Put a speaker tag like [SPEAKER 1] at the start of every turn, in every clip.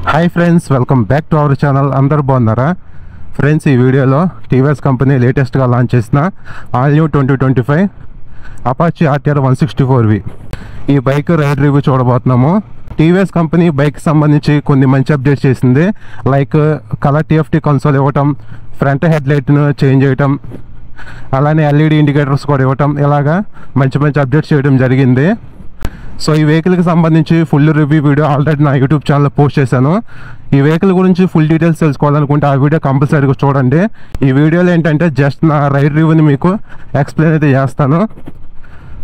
[SPEAKER 1] Hi friends, welcome back to our channel. అందరు బాగున్నారా friends? ఈ వీడియోలో టీవీఎస్ కంపెనీ లేటెస్ట్గా లాంచ్ చేసిన all new 2025 Apache RTR 164V ఈ బైక్ రైడ్ రివ్యూ చూడబోతున్నాము. టీవీఎస్ కంపెనీ బైక్ సంబంధించి కొన్ని మంచి అప్డేట్స్ చేసింది. లైక్ కలర్ TFT కన్సోల్ ఇవ్వటం, ఫ్రంట్ హెడ్ లైట్ను చేంజ్ చేయటం, అలానే LED ఇండికేటర్స్ కూడా ఇవ్వటం, ఇలాగా మంచి మంచి అప్డేట్స్ చేయడం జరిగింది. సో ఈ వెహికల్కి సంబంధించి ఫుల్ రివ్యూ వీడియో ఆల్రెడీ నా యూట్యూబ్ ఛానల్లో పోస్ట్ చేశాను. ఈ వెహికల్ గురించి ఫుల్ డీటెయిల్స్ తెలుసుకోవాలనుకుంటే ఆ వీడియో కంపల్సరీగా చూడండి. ఈ వీడియోలో ఏంటంటే జస్ట్ నా రైడ్ రివ్యూని మీకు ఎక్స్ప్లెయిన్ అయితే చేస్తాను.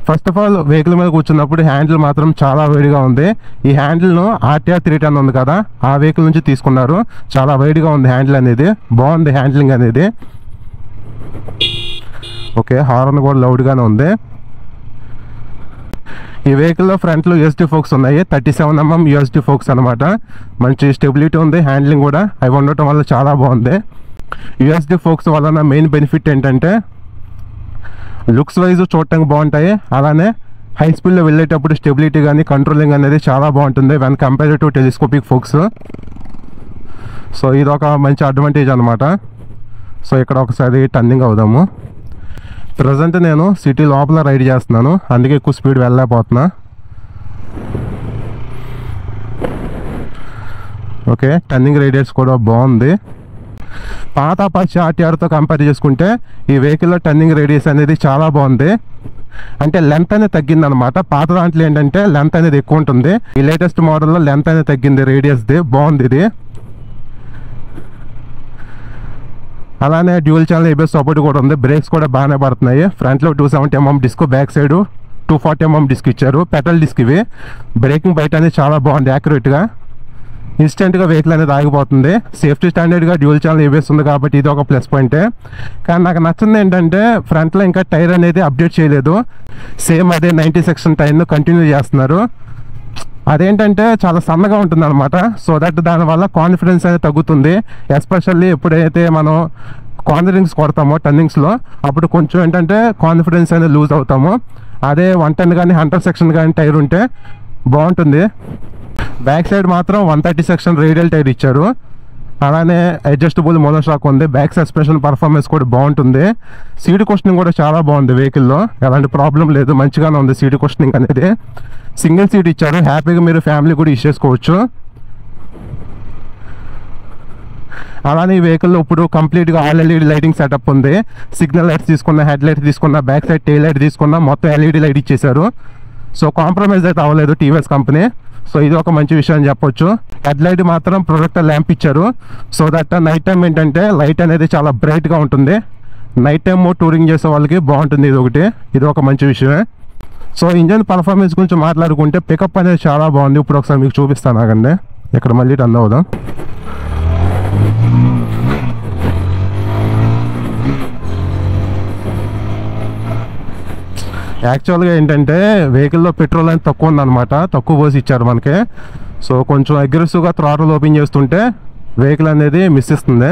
[SPEAKER 1] ఫస్ట్ ఆఫ్ ఆల్, వెహికల్ మీద కూర్చున్నప్పుడు హ్యాండిల్ మాత్రం చాలా వైడ్గా ఉంది. ఈ హ్యాండిల్ను RTR 310 ఉంది కదా, ఆ వెహికల్ నుంచి తీసుకున్నారు. చాలా వైడ్గా ఉంది హ్యాండిల్ అనేది, బాగుంది హ్యాండిలింగ్ అనేది. ఓకే, హార్న్ కూడా లౌడ్గానే ఉంది. ఈ వెహికల్లో ఫ్రంట్లో USD ఫోక్స్ ఉన్నాయి, 37mm USD ఫోక్స్ అనమాట. మంచి స్టెబిలిటీ ఉంది, హ్యాండ్లింగ్ కూడా అవి ఉండటం వల్ల చాలా బాగుంది. USD ఫోక్స్ వలన మెయిన్ బెనిఫిట్ ఏంటంటే లుక్స్ వైజ్ చూడటానికి బాగుంటాయి, అలానే హై స్పీడ్లో వెళ్ళేటప్పుడు స్టెబిలిటీ కానీ కంట్రోలింగ్ అనేది చాలా బాగుంటుంది when compare to telescopic forks. So ఇది ఒక మంచి అడ్వాంటేజ్ అనమాట. సో ఇక్కడ ఒకసారి టర్నింగ్ అవుదాము. ప్రజెంట్ నేను సిటీ లోపల రైడ్ చేస్తున్నాను, అందుకే ఎక్కువ స్పీడ్ వెళ్ళలేకపోతున్నా. ఓకే, టర్నింగ్ రేడియస్ కూడా బాగుంది. పాత అపాచీ RTRతో కంపేర్ చేసుకుంటే ఈ వెహికల్లో టర్నింగ్ రేడియస్ అనేది చాలా బాగుంది. అంటే లెంత్ అనేది తగ్గింది అనమాట. పాత దాంట్లో ఏంటంటే లెంత్ అనేది ఎక్కువ ఉంటుంది, ఈ లేటెస్ట్ మోడల్లో లెంత్ అనేది తగ్గింది, రేడియస్ది బాగుంది ఇది. అలానే డ్యూయల్ ఛానల్ ABS సపోర్ట్ కూడా ఉంది, బ్రేక్స్ కూడా బాగానే పడుతున్నాయి. ఫ్రంట్లో 270mm disc, back side 240mm disc ఇచ్చారు, పెట్రోల్ డిస్క్ ఇవి. బ్రేకింగ్ బయట అనేది చాలా బాగుంది, యాక్యురేట్గా ఇన్స్టెంట్గా వెహికల్ అనేది ఆగిపోతుంది. సేఫ్టీ స్టాండర్డ్గా డ్యూయల్ ఛానల్ ABS ఉంది కాబట్టి ఇది ఒక ప్లస్ పాయింటే. కానీ నాకు నచ్చింది ఏంటంటే ఫ్రంట్లో ఇంకా టైర్ అనేది అప్డేట్ చేయలేదు, సేమ్ అదే 90 సెక్షన్ టైర్ను కంటిన్యూ చేస్తున్నారు. అదేంటంటే చాలా సన్నగా ఉంటుంది అనమాట. సో దట్ దానివల్ల కాన్ఫిడెన్స్ అనేది తగ్గుతుంది, ఎస్పెషల్లీ ఎప్పుడైతే మనం కార్నరింగ్స్ కొడతామో టర్నింగ్స్లో, అప్పుడు కొంచెం ఏంటంటే కాన్ఫిడెన్స్ అనేది లూజ్ అవుతాము. అదే 110 కానీ 100 సెక్షన్ కానీ టైర్ ఉంటే బాగుంటుంది. బ్యాక్ సైడ్ మాత్రం 130 సెక్షన్ రేడియల్ టైర్ ఇచ్చారు, అలానే అడ్జస్టబుల్ మోనోషాక్ ఉంది. బ్యాక్ సస్పెన్షన్ పర్ఫార్మెన్స్ కూడా బాగుంటుంది. సీట్ కుషనింగ్ కూడా చాలా బాగుంది వెహికల్లో, ఎలాంటి ప్రాబ్లం లేదు, మంచిగానే ఉంది సీట్ కుషనింగ్ అనేది. సింగిల్ సీట్ ఇచ్చారు, హ్యాపీగా మీరు ఫ్యామిలీ కూడా ఇచ్చేసుకోవచ్చు. అలానే ఈ వెహికల్లో ఇప్పుడు కంప్లీట్గా ఆల్ LED లైటింగ్ సెటప్ ఉంది. సిగ్నల్ లైట్స్ తీసుకున్న, హెడ్ లైట్ తీసుకున్న, బ్యాక్ సైడ్ టెయిల్ లైట్ తీసుకున్న, మొత్తం LED లైట్ ఇచ్చేసారు. సో కాంప్రమైజ్ అయితే అవ్వలేదు TVS కంపెనీ. సో ఇది ఒక మంచి విషయం అని చెప్పొచ్చు. హెడ్ లైట్ మాత్రం ప్రొజెక్టర్ ల్యాంప్ ఇచ్చారు, సో దట్ నైట్ టైం ఏంటంటే లైట్ అనేది చాలా బ్రైట్గా ఉంటుంది. నైట్ టైం టూరింగ్ చేసే వాళ్ళకి బాగుంటుంది, ఇది ఒక మంచి విషయమే. సో ఇంజన్ పర్ఫార్మెన్స్ గురించి మాట్లాడుకుంటే పికప్ అనేది చాలా బాగుంది. ఇప్పుడు ఒకసారి మీకు చూపిస్తాను, ఆగండి. ఇక్కడ మళ్ళీ టర్న్ అవుదాం. యాక్చువల్గా ఏంటంటే వెహికల్లో పెట్రోల్ అనేది తక్కువ ఉందన్నమాట, తక్కువ పోసి ఇచ్చారు మనకి. సో కొంచెం అగ్రెసివ్గా థ్రాటిల్ ఓపెన్ చేస్తుంటే వెహికల్ అనేది మిస్ ఇస్తుంది,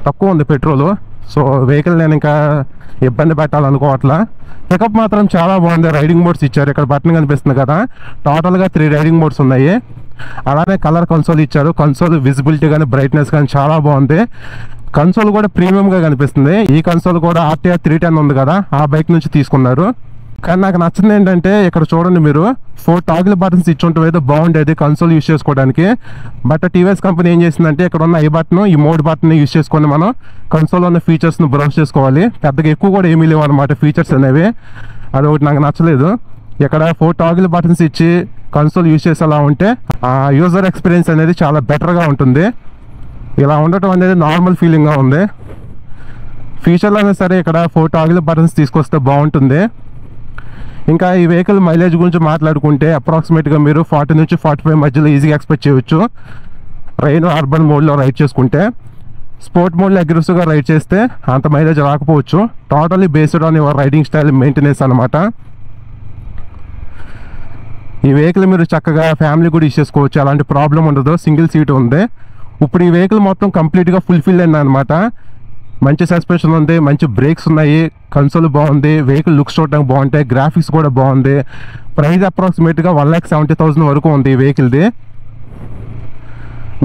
[SPEAKER 1] తక్కువ ఉంది పెట్రోల్. సో వెహికల్ నేను ఇంకా ఇబ్బంది పెట్టాలనుకోవట్లా. పికప్ మాత్రం చాలా బాగుంది. రైడింగ్ మోడ్స్ ఇచ్చారు, ఇక్కడ బటన్ కనిపిస్తుంది కదా, టోటల్గా 3 రైడింగ్ మోడ్స్ ఉన్నాయి. అలానే కలర్ కన్సోల్ ఇచ్చారు, కన్సోల్ విజిబిలిటీ కానీ బ్రైట్నెస్ కానీ చాలా బాగుంది. కన్సోల్ కూడా ప్రీమియంగా కనిపిస్తుంది. ఈ కన్సోల్ కూడా RTR 310 ఉంది కదా, ఆ బైక్ నుంచి తీసుకున్నారు. కానీ నాకు నచ్చింది ఏంటంటే ఇక్కడ చూడండి, మీరు 4 టాగిల్ బటన్స్ ఇచ్చుంటే ఏదో బాగుండేది కన్సోల్ యూస్ చేసుకోవడానికి. బట్ TVS కంపెనీ ఏం చేసిందంటే ఇక్కడ ఉన్న ఈ బటన్, ఈ మోడ్ బటన్ యూస్ చేసుకొని మనం కన్సోల్లో ఉన్న ఫీచర్స్ను బ్రౌజ్ చేసుకోవాలి. పెద్దగా ఎక్కువ కూడా ఏమీ లేవు అనమాట ఫీచర్స్ అనేవి, అది ఒకటి నాకు నచ్చలేదు. ఇక్కడ 4 టాగిల్ బటన్స్ ఇచ్చి కన్సోల్ యూస్ చేసేలా ఉంటే ఆ యూజర్ ఎక్స్పీరియన్స్ అనేది చాలా బెటర్గా ఉంటుంది. ఇలా ఉండటం అనేది నార్మల్ ఫీలింగ్గా ఉంది. ఫీచర్లు అయినా సరే ఇక్కడ 4 టాగిల్ బటన్స్ తీసుకొస్తే బాగుంటుంది. ఇంకా ఈ వెహికల్ మైలేజ్ గురించి మాట్లాడుకుంటే అప్రాక్సిమేట్గా మీరు 40 నుంచి 45 మధ్యలో ఈజీగా ఎక్స్పెక్ట్ చేయవచ్చు, రైన్ అర్బన్ మోడ్లో రైడ్ చేసుకుంటే. స్పోర్ట్ మోడ్లో అగ్రెసివ్గా రైడ్ చేస్తే అంత మైలేజ్ రాకపోవచ్చు. Totally based on your riding style maintenance అనమాట. ఈ వెహికల్ మీరు చక్కగా ఫ్యామిలీ కూడా ఇచ్చేసుకోవచ్చు, అలాంటి ప్రాబ్లం ఉండదు, సింగిల్ సీట్ ఉంది. ఇప్పుడు ఈ వెహికల్ మొత్తం కంప్లీట్గా ఫుల్ఫిల్ అయింది అనమాట. మంచి సస్పెన్షన్ ఉంది, మంచి బ్రేక్స్ ఉన్నాయి, కన్సోల్ బాగుంది, వెహికల్ లుక్స్ చూడడానికి బాగుంటాయి, గ్రాఫిక్స్ కూడా బాగుంది. ప్రైస్ అప్రాక్సిమేట్గా 1,70,000 వరకు ఉంది ఈ వెహికల్ది.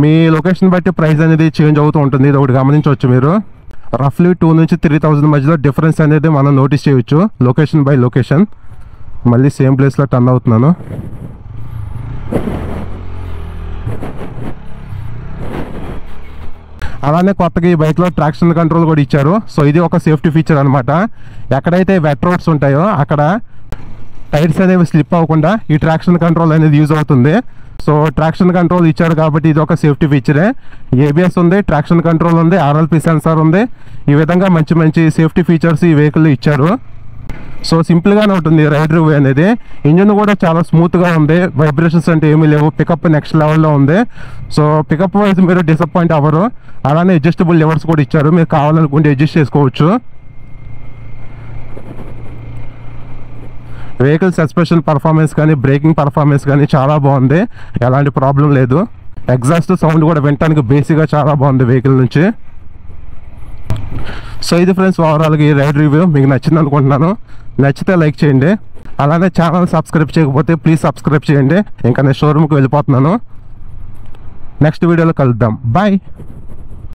[SPEAKER 1] మీ లొకేషన్ బట్టి ప్రైస్ అనేది చేంజ్ అవుతూ ఉంటుంది, ఇది ఒకటి గమనించవచ్చు మీరు. రఫ్లీ 2 నుంచి 3,000 మధ్యలో డిఫరెన్స్ అనేది మనం నోటీస్ చేయొచ్చు లొకేషన్ బై లొకేషన్. మళ్ళీ సేమ్ ప్లేస్లో టర్న్ అవుతున్నాను. అలానే కొత్తగా ఈ బైక్లో ట్రాక్షన్ కంట్రోల్ కూడా ఇచ్చారు. సో ఇది ఒక సేఫ్టీ ఫీచర్ అనమాట. ఎక్కడైతే వెట్ రోడ్స్ ఉంటాయో అక్కడ టైర్స్ అనేవి స్లిప్ అవ్వకుండా ఈ ట్రాక్షన్ కంట్రోల్ అనేది యూజ్ అవుతుంది. సో ట్రాక్షన్ కంట్రోల్ ఇచ్చారు కాబట్టి ఇది ఒక సేఫ్టీ ఫీచరే. ఏబిఎస్ ఉంది, ట్రాక్షన్ కంట్రోల్ ఉంది, ఆర్ఎల్పి సెన్సార్ ఉంది. ఈ విధంగా మంచి మంచి సేఫ్టీ ఫీచర్స్ ఈ వెహికల్లో ఇచ్చారు. సో సింపుల్గానే ఉంటుంది రైడ్ రివ్యూ అనేది. ఇంజిన్ కూడా చాలా స్మూత్గా ఉంది, వైబ్రేషన్స్ అంటే ఏమీ లేవు, పికప్ నెక్స్ట్ లెవెల్లో ఉంది. సో పికప్ వైజ్ మీరు డిసప్పాయింట్ అవ్వరు. అలానే అడ్జస్టబుల్ లెవర్స్ కూడా ఇచ్చారు, మీరు కావాలనుకుంటే అడ్జస్ట్ చేసుకోవచ్చు. వెహికల్ సస్పెన్షన్ పర్ఫార్మెన్స్ కానీ బ్రేకింగ్ పర్ఫార్మెన్స్ కానీ చాలా బాగుంది, ఎలాంటి ప్రాబ్లం లేదు. ఎగ్జాస్ట్ సౌండ్ కూడా వినడానికి బేసిక్గా చాలా బాగుంది వెహికల్ నుంచి. సో ఇది ఫ్రెండ్స్ ఓవరాల్గా ఈ రైడ్ రివ్యూ మీకు నచ్చింది అనుకుంటున్నాను. నచ్చితే లైక్ చేయండి. అలానే ఛానల్ సబ్స్క్రైబ్ చేయకపోతే ప్లీజ్ సబ్స్క్రైబ్ చేయండి. ఇంకా నేను షోరూమ్కి వెళ్ళిపోతున్నాను. నెక్స్ట్ వీడియోలో కలుద్దాం. బాయ్.